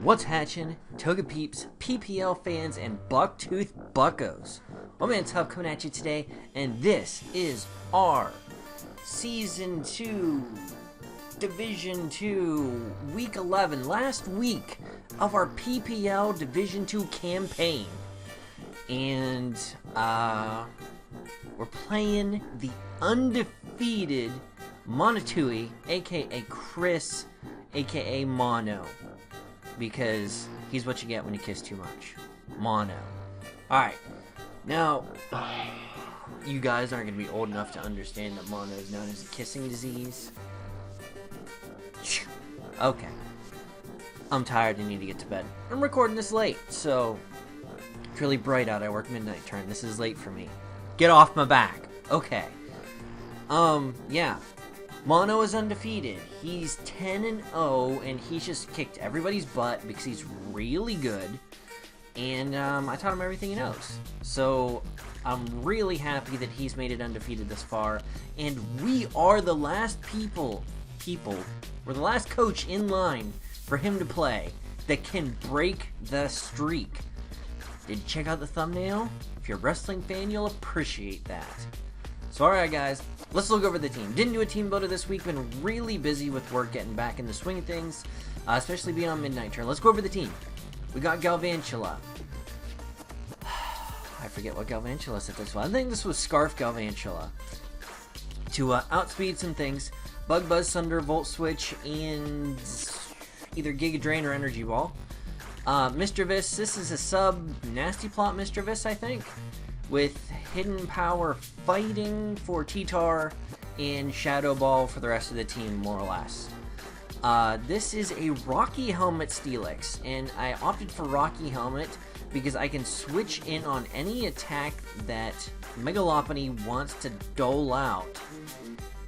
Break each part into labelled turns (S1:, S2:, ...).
S1: What's hatchin', Toga Peeps, PPL fans, and Bucktooth Buckos? Oldmantup coming at you today, and this is our Season 2, Division 2, Week 11, last week of our PPL Division 2 campaign. And, we're playing the undefeated Monotui, aka Chris, aka Mono. Because he's what you get when you kiss too much. Mono. Alright. Now, you guys aren't going to be old enough to understand that mono is known as a kissing disease. Okay. I'm tired and need to get to bed. I'm recording this late, so it's really bright out. I work midnight turn. This is late for me. Get off my back. Okay. Yeah. Mono is undefeated. He's 10-0, and he's just kicked everybody's butt because he's really good. And I taught him everything he knows. So I'm really happy that he's made it undefeated this far. And we are the last we're the last coach in line for him to play that can break the streak. Did you check out the thumbnail? If you're a wrestling fan, you'll appreciate that. So alright guys, let's look over the team. Didn't do a team builder this week, been really busy with work getting back in the swing of things, especially being on midnight turn. Let's go over the team. We got Galvantula. I forget what Galvantula said this was. I think this was Scarf Galvantula. To outspeed some things, Bug Buzz, Thunder, Volt Switch, and either Giga Drain or Energy Ball. Mischievous, this is a sub Nasty Plot Mischievous, I think, with Hidden Power Fighting for T-Tar and Shadow Ball for the rest of the team, more or less. This is a Rocky Helmet Steelix, and I opted for Rocky Helmet because I can switch in on any attack that Megalopony wants to dole out,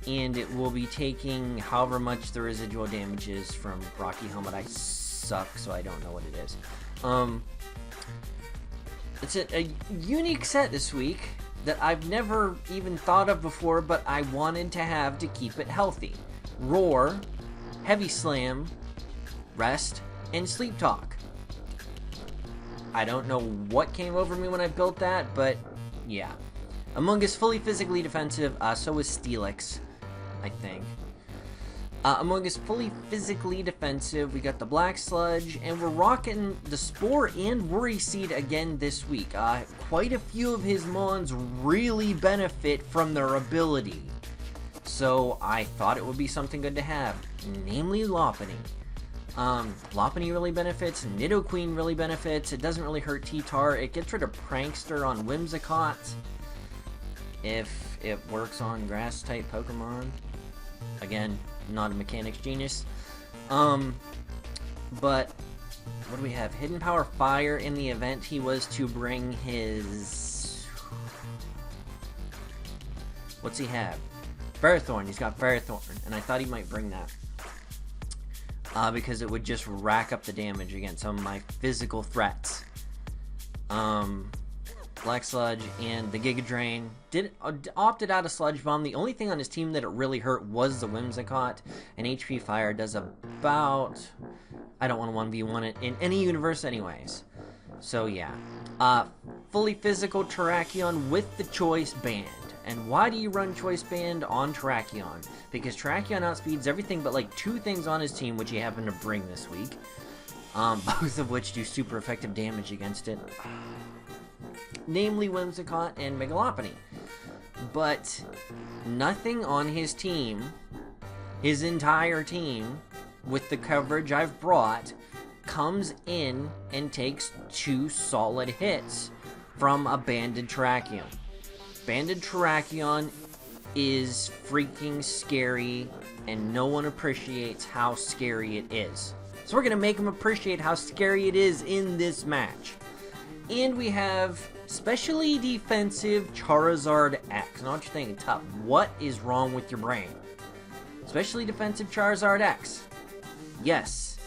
S1: and it will be taking however much the residual damage is from Rocky Helmet. I suck, so I don't know what it is. It's a unique set this week that I've never even thought of before, but I wanted to have to keep it healthy. Roar, Heavy Slam, Rest, and Sleep Talk. I don't know what came over me when I built that, but yeah. Among Us fully physically defensive, so is Steelix, I think. Among Us fully physically defensive, we got the Black Sludge, and we're rocking the Spore and Worry Seed again this week. Quite a few of his mons really benefit from their ability, so I thought it would be something good to have, namely Lopunny. Lopunny really benefits, Nidoqueen really benefits, it doesn't really hurt T-Tar, it gets rid of Prankster on Whimsicott, if it works on Grass-type Pokemon. Again, not a mechanics genius. But what do we have? Hidden Power Fire in the event he was to bring his... What's he have? Ferrothorn. He's got Ferrothorn, and I thought he might bring that. Because it would just rack up the damage against some of my physical threats. Black Sludge and the Giga Drain. Opted out of Sludge Bomb. The only thing on his team that it really hurt was the Whimsicott. And HP Fire does about... I don't want to 1v1 it in any universe anyways. So yeah. Fully physical Terrakion with the Choice Band. And why do you run Choice Band on Terrakion? Because Terrakion outspeeds everything but like two things on his team, which he happened to bring this week. Both of which do super effective damage against it. Namely Whimsicott and Megalopony. But nothing on his team, his entire team, with the coverage I've brought, comes in and takes two solid hits from a Banded Terrakion. Banded Terrakion is freaking scary, and no one appreciates how scary it is. So we're going to make him appreciate how scary it is in this match. And we have Specially Defensive Charizard X. Now what you're thinking, Tup, what is wrong with your brain? Specially Defensive Charizard X. Yes.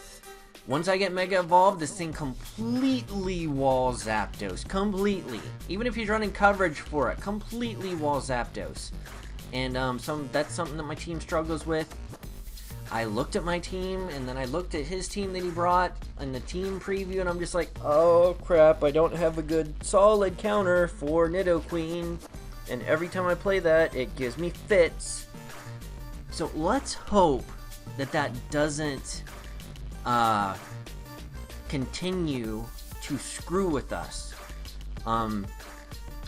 S1: Once I get Mega Evolved, this thing completely walls Zapdos. Completely. Even if he's running coverage for it, completely walls Zapdos. And that's something that my team struggles with. I looked at my team, and then I looked at his team that he brought in the team preview, and I'm just like, oh crap, I don't have a good solid counter for Nidoqueen, and every time I play that, it gives me fits. So let's hope that that doesn't continue to screw with us. And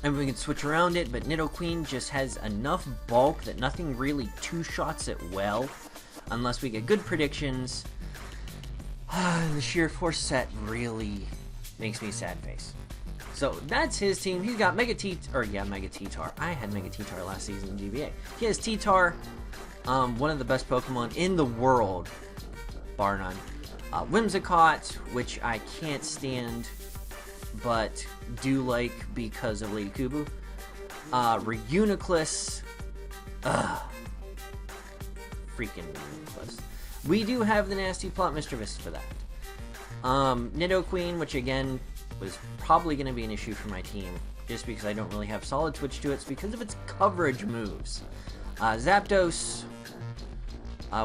S1: we can switch around it, but Nidoqueen just has enough bulk that nothing really two-shots it well. Unless we get good predictions. The Sheer Force set really makes me sad face. So that's his team. He's got Mega T-Tar. I had Mega T-Tar last season in GBA. He has T-Tar, one of the best Pokemon in the world, bar none. Whimsicott, which I can't stand, but do like because of Lady Kubu. Reuniclus. Freaking ridiculous. We do have the nasty Plot Mischievous for that. Nidoqueen, which again was probably going to be an issue for my team, just because I don't really have solid switch to it. It's because of its coverage moves. Zapdos,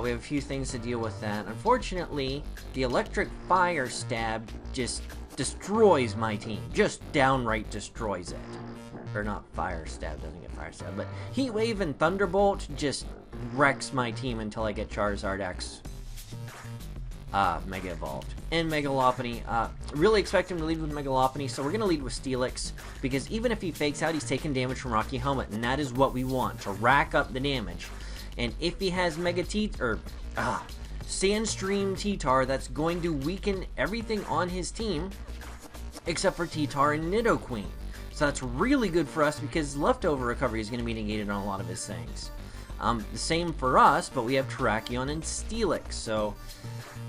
S1: we have a few things to deal with that. Unfortunately, the Electric Fire Stab just destroys my team. Just downright destroys it. Or not Fire Stab, doesn't get Fire Stab, but Heat Wave and Thunderbolt just wrecks my team until I get Charizard X Mega Evolved. And Mega Lopunny, really expect him to lead with Mega Lopunny, so we're going to lead with Steelix, because even if he fakes out, he's taking damage from Rocky Helmet, and that is what we want, to rack up the damage. And if he has Sandstream T-Tar, that's going to weaken everything on his team, except for T-Tar and Nidoqueen. So that's really good for us, because leftover recovery is going to be negated on a lot of his things. The same for us, but we have Terrakion and Steelix, so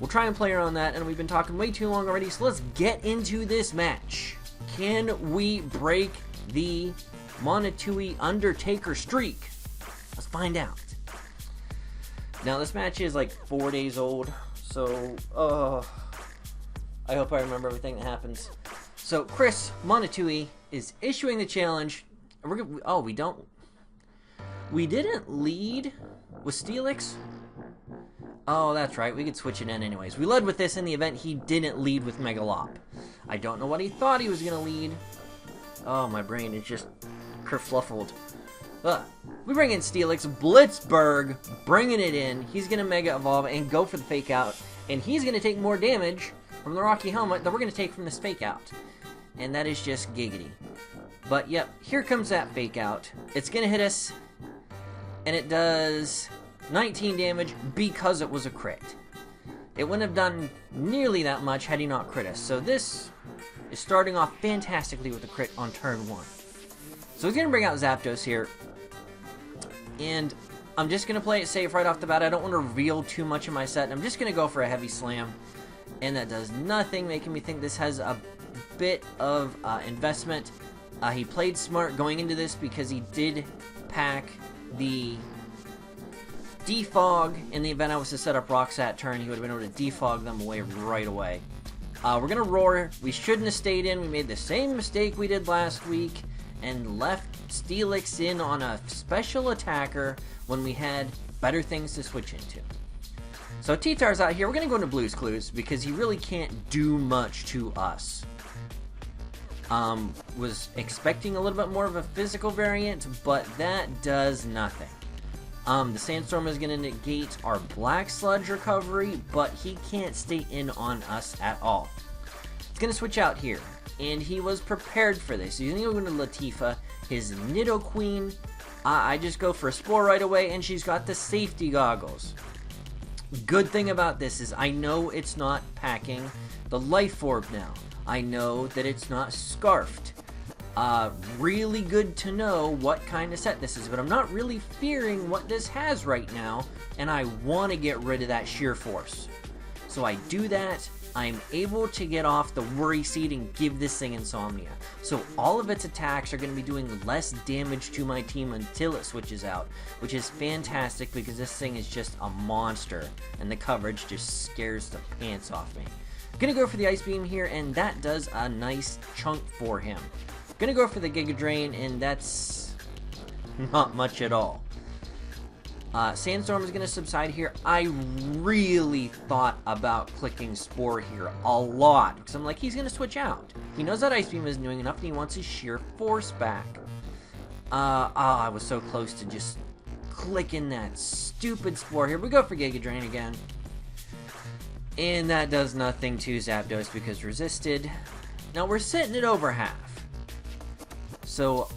S1: we'll try and play around that, and we've been talking way too long already, so let's get into this match. Can we break the Monotui Undertaker streak? Let's find out. Now, this match is like 4 days old, so, I hope I remember everything that happens. So, Chris Monotui is issuing the challenge. We didn't lead with Steelix? Oh, that's right. We could switch it in anyways. We led with this in the event he didn't lead with Megalop. I don't know what he thought he was going to lead. Oh, my brain is just kerfluffled. We bring in Steelix. Blitzburg, bringing it in. He's going to Mega Evolve and go for the Fake Out. And he's going to take more damage from the Rocky Helmet that we're going to take from this Fake Out. And that is just giggity. But, yep, here comes that Fake Out. It's going to hit us. And it does 19 damage because it was a crit. It wouldn't have done nearly that much had he not crit us. So this is starting off fantastically with a crit on turn 1. So he's going to bring out Zapdos here. And I'm just going to play it safe right off the bat. I don't want to reveal too much of my set. I'm just going to go for a Heavy Slam. And that does nothing, making me think this has a bit of investment. He played smart going into this because he did pack the Defog. In the event I was to set up Rocks that turn, he would have been able to defog them away right away. We're going to Roar. We shouldn't have stayed in. We made the same mistake we did last week and left Steelix in on a special attacker when we had better things to switch into. So T-Tar's out here. We're going to go into Blue's Clues because he really can't do much to us. Was expecting a little bit more of a physical variant, but that does nothing. The Sandstorm is going to negate our Black Sludge recovery, but he can't stay in on us at all. It's going to switch out here, and he was prepared for this. He's going to go into Latifa, his Nidoqueen. I just go for a Spore right away, and she's got the safety goggles. Good thing about this is I know it's not packing the Life Orb now. I know that it's not Scarfed. Really good to know what kind of set this is, but I'm not really fearing what this has right now, and I want to get rid of that Sheer Force. So I do that, I'm able to get off the Worry Seed and give this thing Insomnia. So all of its attacks are going to be doing less damage to my team until it switches out, which is fantastic because this thing is just a monster, and the coverage just scares the pants off me. Gonna go for the Ice Beam here, and that does a nice chunk for him. Gonna go for the Giga Drain, and that's not much at all. Sandstorm is going to subside here. I really thought about clicking Spore here a lot, because I'm like, he's going to switch out. He knows that Ice Beam isn't doing enough, and he wants his sheer force back. I was so close to just clicking that stupid Spore. Here we go for Giga Drain again. And that does nothing to Zapdos because resisted. Now we're sitting at over half. So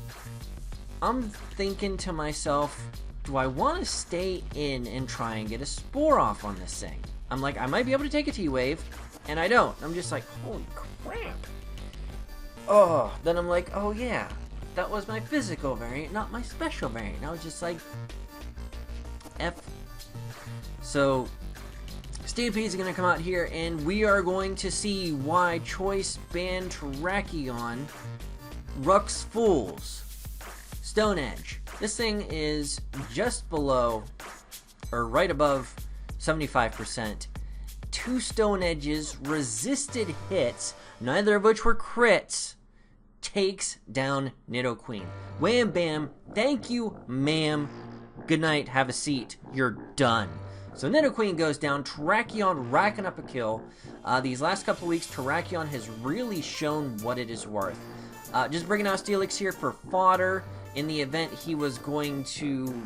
S1: I'm thinking to myself, do I want to stay in and try and get a Spore off on this thing? I'm like, I might be able to take a T-Wave, and I don't. I'm just like, holy crap. Oh, then I'm like, oh yeah, that was my physical variant, not my special variant. And I was just like, F. So Stampede is going to come out here, and we are going to see why Choice banned Terrakion. Rux Fools. Stone Edge. This thing is just below, or right above, 75%. 2 Stone Edges, resisted hits, neither of which were crits, takes down Nidoqueen. Wham bam, thank you ma'am, good night, have a seat, you're done. So Nidoqueen goes down, Terrakion racking up a kill. These last couple weeks, Terrakion has really shown what it is worth. Just bringing out Steelix here for fodder in the event he was going to...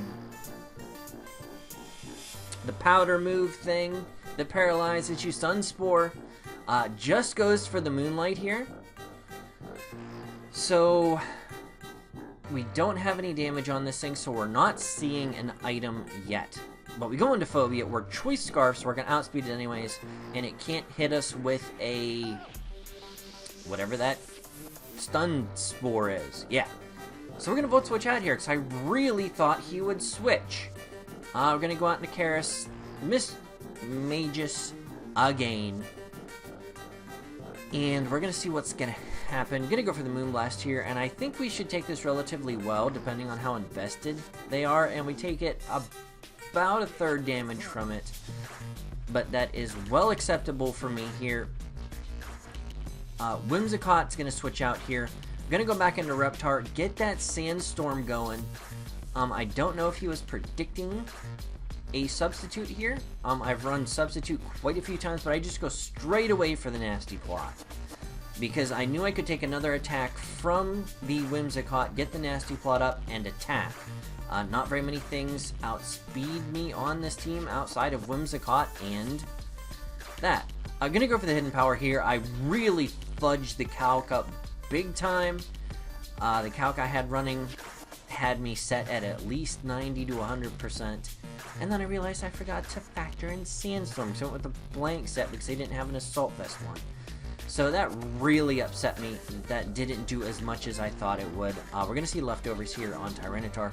S1: The powder move thing that paralyzes you, Sunspore. Just goes for the Moonlight here. So we don't have any damage on this thing, so we're not seeing an item yet. But we go into Phobia, where Choice Scarf, so we're going to outspeed it anyways, and it can't hit us with a... whatever that Stun Spore is. Yeah. So we're going to Volt Switch out here, because I really thought he would switch. We're going to go out into Karis, Miss Magus again. And we're going to see what's going to happen. Going to go for the Moonblast here, and I think we should take this relatively well, depending on how invested they are, and we take it about a third damage from it. But that is well acceptable for me here. Whimsicott's going to switch out here. I'm going to go back into Reptar, get that Sandstorm going. I don't know if he was predicting a substitute here. I've run substitute quite a few times, but I just go straight away for the Nasty Plot. Because I knew I could take another attack from the Whimsicott, get the Nasty Plot up, and attack. Not very many things outspeed me on this team outside of Whimsicott and that. I'm going to go for the Hidden Power here. I really fudged the Calc up big time. The Calc I had running had me set at least 90 to 100%. And then I realized I forgot to factor in Sandstorm. So I went with the blank set because they didn't have an Assault Vest one. So that really upset me. That didn't do as much as I thought it would. We're going to see leftovers here on Tyranitar.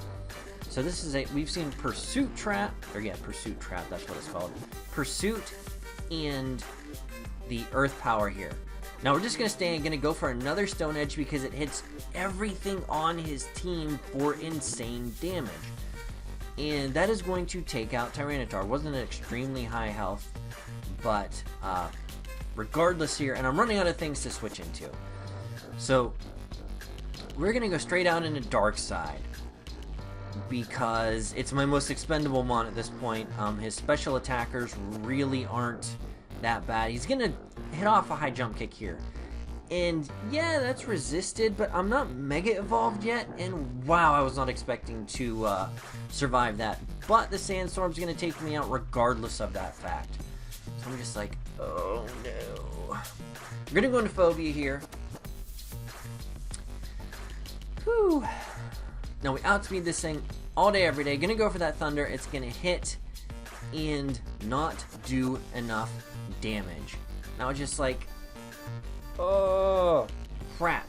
S1: So this is we've seen Pursuit Trap, or yeah, Pursuit Trap, that's what it's called. Pursuit and the Earth Power here. Now we're just going to stay and going to go for another Stone Edge because it hits everything on his team for insane damage. And that is going to take out Tyranitar. Wasn't an extremely high health, but regardless here, and I'm running out of things to switch into. So we're going to go straight out into Dark Side because it's my most expendable mon at this point. His special attackers really aren't that bad. He's going to hit off a high jump kick here. And yeah, that's resisted, but I'm not mega evolved yet. And wow, I was not expecting to survive that. But the Sandstorm's going to take me out regardless of that fact. So I'm just like, oh no. We're going to go into Phobia here. Whew. Now we outspeed this thing all day, every day. Going to go for that Thunder. It's going to hit and not do enough damage. Now it's just like, oh, crap.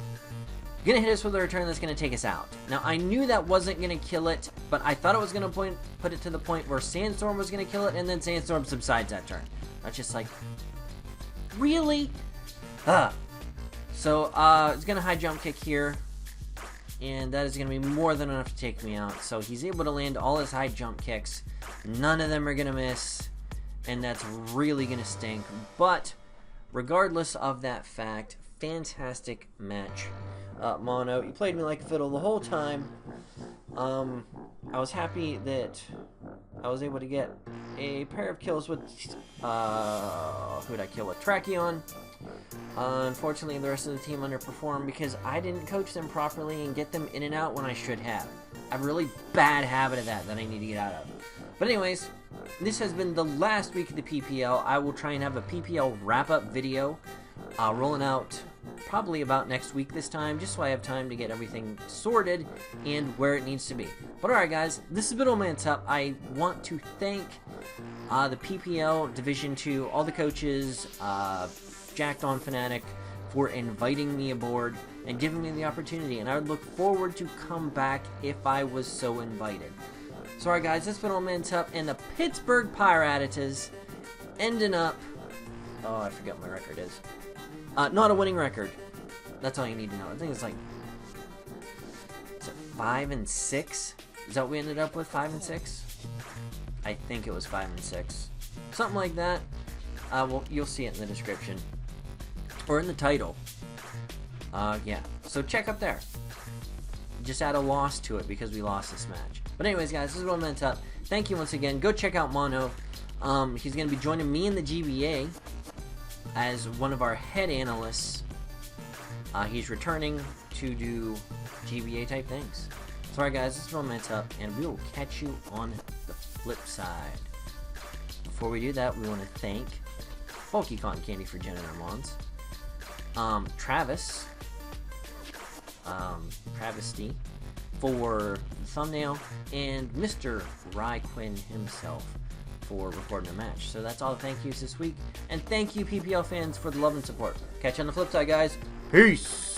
S1: Gonna hit us with a return that's gonna take us out. Now I knew that wasn't gonna kill it, but I thought it was gonna put it to the point where Sandstorm was gonna kill it, and then Sandstorm subsides that turn. That's just like, really? So it's gonna high jump kick here, and that is gonna be more than enough to take me out. So he's able to land all his high jump kicks. None of them are gonna miss, and that's really gonna stink. But regardless of that fact, fantastic match. Mono, you played me like a fiddle the whole time. I was happy that I was able to get a pair of kills with, who did I kill with? Tracheon. Unfortunately, the rest of the team underperformed because I didn't coach them properly and get them in and out when I should have. I have a really bad habit of that I need to get out of. But anyways, this has been the last week of the PPL. I will try and have a PPL wrap-up video rolling out probably about next week this time, just so I have time to get everything sorted and where it needs to be. But alright guys, this has been Oldmantup. I want to thank the PPL Division 2, all the coaches, Jacked On Fanatic, for inviting me aboard and giving me the opportunity, and I would look forward to come back if I was so invited. So alright guys, this has been Oldmantup and the Pittsburgh Pirattatas ending up, oh I forget what my record is. Not a winning record. That's all you need to know. I think it's like, is it 5-6? Is that what we ended up with? 5-6? I think it was 5-6. Something like that. Well, you'll see it in the description. Or in the title. Yeah. So check up there. Just add a loss to it because we lost this match. But anyways, guys, this is Oldmantup. Thank you once again. Go check out Mono. He's going to be joining me in the GBA as one of our head analysts. He's returning to do GBA type things. So alright guys, this is Oldmantup, and we will catch you on the flip side. Before we do that, we want to thank Bulky Cotton Candy for Janitor Mons, Travis, Travesty for the thumbnail, and Mr. Rye Quinn himself for recording a match. So that's all the thank yous this week, and thank you PPL fans for the love and support. Catch you on the flip side, guys. Peace!